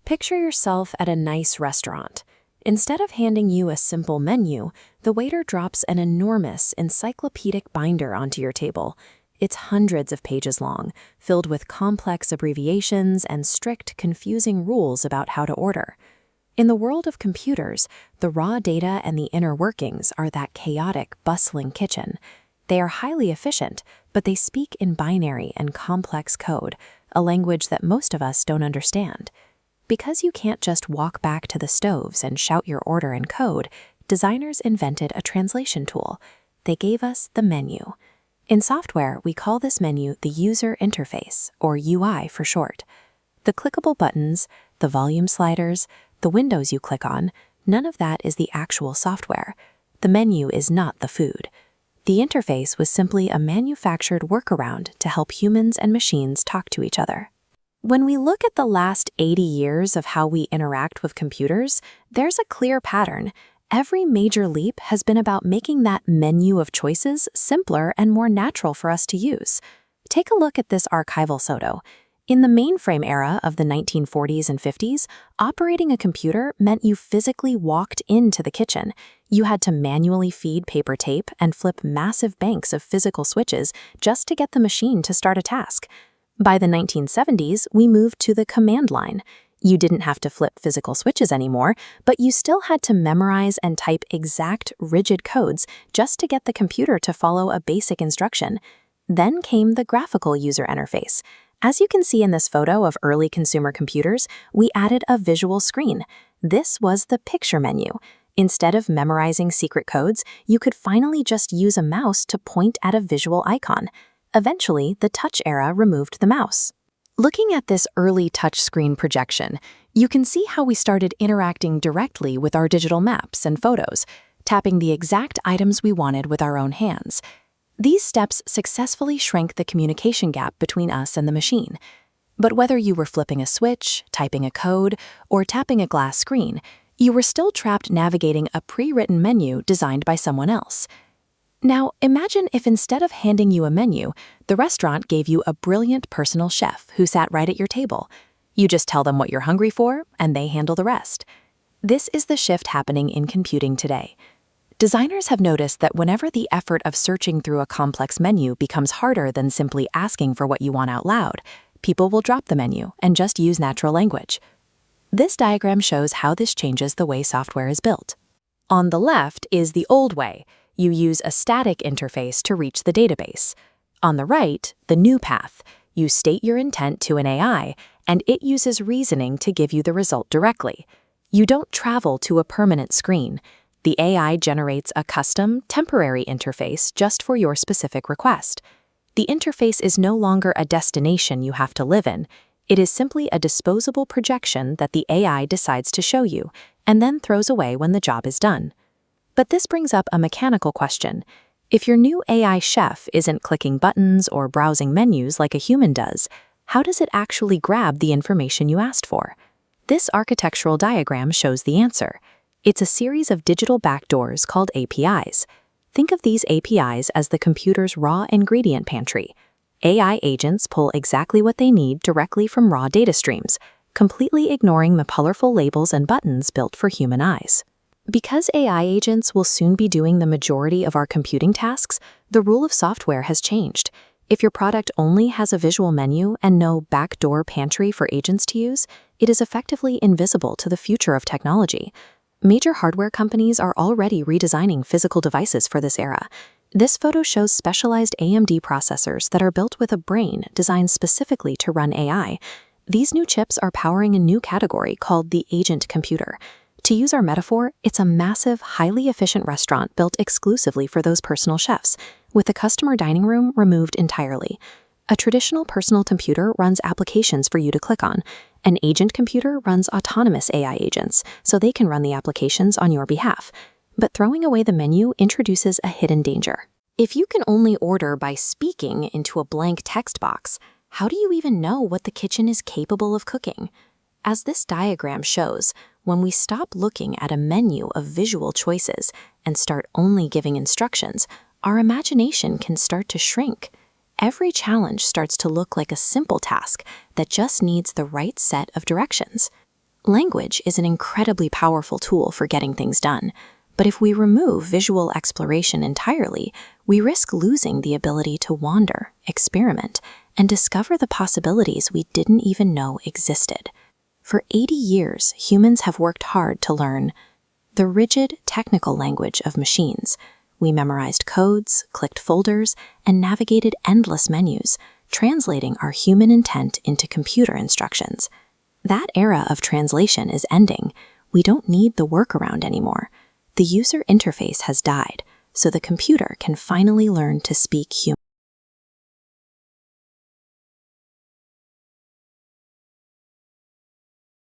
Picture yourself at a nice restaurant. Instead of handing you a simple menu, the waiter drops an enormous encyclopedic binder onto your table. It's hundreds of pages long, filled with complex abbreviations and strict, confusing rules about how to order. In the world of computers, the raw data and the inner workings are that chaotic, bustling kitchen. They are highly efficient, but they speak in binary and complex code, a language that most of us don't understand. Because you can't just walk back to the stoves and shout your order in code, designers invented a translation tool. They gave us the menu. In software, we call this menu the user interface, or UI for short. The clickable buttons, the volume sliders, the windows you click on, none of that is the actual software. The menu is not the food. The interface was simply a manufactured workaround to help humans and machines talk to each other. When we look at the last 80 years of how we interact with computers, there's a clear pattern. Every major leap has been about making that menu of choices simpler and more natural for us to use. Take a look at this archival photo. In the mainframe era of the 1940s and 50s, operating a computer meant you physically walked into the kitchen. You had to manually feed paper tape and flip massive banks of physical switches just to get the machine to start a task. By the 1970s, we moved to the command line. You didn't have to flip physical switches anymore, but you still had to memorize and type exact, rigid codes just to get the computer to follow a basic instruction. Then came the graphical user interface. As you can see in this photo of early consumer computers, we added a visual screen. This was the picture menu. Instead of memorizing secret codes, you could finally just use a mouse to point at a visual icon. Eventually, the touch era removed the mouse. Looking at this early touchscreen projection, you can see how we started interacting directly with our digital maps and photos, tapping the exact items we wanted with our own hands. These steps successfully shrank the communication gap between us and the machine. But whether you were flipping a switch, typing a code, or tapping a glass screen, you were still trapped navigating a pre-written menu designed by someone else. Now, imagine if instead of handing you a menu, the restaurant gave you a brilliant personal chef who sat right at your table. You just tell them what you're hungry for, and they handle the rest. This is the shift happening in computing today. Designers have noticed that whenever the effort of searching through a complex menu becomes harder than simply asking for what you want out loud, people will drop the menu and just use natural language. This diagram shows how this changes the way software is built. On the left is the old way. You use a static interface to reach the database. On the right, the new path. You state your intent to an AI, and it uses reasoning to give you the result directly. You don't travel to a permanent screen. The AI generates a custom, temporary interface just for your specific request. The interface is no longer a destination you have to live in. It is simply a disposable projection that the AI decides to show you, and then throws away when the job is done. But this brings up a mechanical question. If your new AI chef isn't clicking buttons or browsing menus like a human does, how does it actually grab the information you asked for? This architectural diagram shows the answer. It's a series of digital backdoors called APIs. Think of these APIs as the computer's raw ingredient pantry. AI agents pull exactly what they need directly from raw data streams, completely ignoring the colorful labels and buttons built for human eyes. Because AI agents will soon be doing the majority of our computing tasks, the rule of software has changed. If your product only has a visual menu and no backdoor pantry for agents to use, it is effectively invisible to the future of technology. Major hardware companies are already redesigning physical devices for this era. This photo shows specialized AMD processors that are built with a brain designed specifically to run AI. These new chips are powering a new category called the agent computer. To use our metaphor, it's a massive, highly efficient restaurant built exclusively for those personal chefs, with the customer dining room removed entirely. A traditional personal computer runs applications for you to click on. An agent computer runs autonomous AI agents, so they can run the applications on your behalf. But throwing away the menu introduces a hidden danger. If you can only order by speaking into a blank text box, how do you even know what the kitchen is capable of cooking? As this diagram shows, when we stop looking at a menu of visual choices and start only giving instructions, our imagination can start to shrink. Every challenge starts to look like a simple task that just needs the right set of directions. Language is an incredibly powerful tool for getting things done, but if we remove visual exploration entirely, we risk losing the ability to wander, experiment, and discover the possibilities we didn't even know existed. For 80 years, humans have worked hard to learn the rigid, technical language of machines. We memorized codes, clicked folders, and navigated endless menus, translating our human intent into computer instructions. That era of translation is ending. We don't need the workaround anymore. The user interface has died, so the computer can finally learn to speak human.